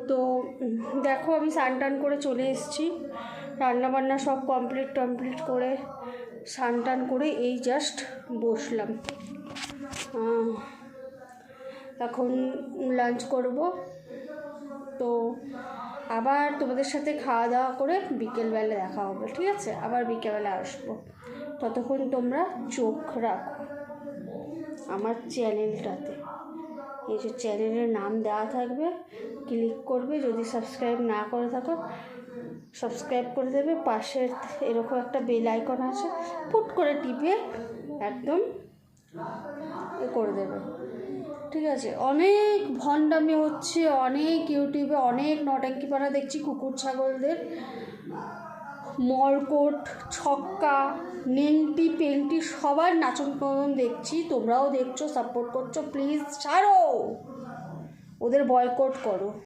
তো দেখো আমি স্নান টান করে চলে এসেছি, রান্নাবান্না সব কমপ্লিট করে স্নান টান করে এই জাস্ট বসলাম। এখন লাঞ্চ করব, তো আবার তোমাদের সাথে খাওয়া দাওয়া করে বিকেলবেলা দেখা হবে, ঠিক আছে? আবার বিকেলবেলা আসবো, ততক্ষণ তোমরা চোখ রাখো আমার চ্যানেলটাতে। এই যে চ্যানেলের নাম দেওয়া থাকবে, ক্লিক করবে, যদি সাবস্ক্রাইব না করে থাকো সাবস্ক্রাইব করে দেবে। পাশের এরকম একটা বেল আইকন আছে, পুট করে টিপে একদম করে দেবে, ঠিক আছে? অনেক ভণ্ডামি হচ্ছে, অনেক ইউটিউবে অনেক নটাঙ্কিপাড়া দেখছি কুকুর ছাগলদের, মরকট ছক্কা নেংটি পেংটি সবার নাচন দেখছি, তোমরাও দেখছো, সাপোর্ট করছো, প্লিজ ছাড়ো, ওদের বয়কট করো।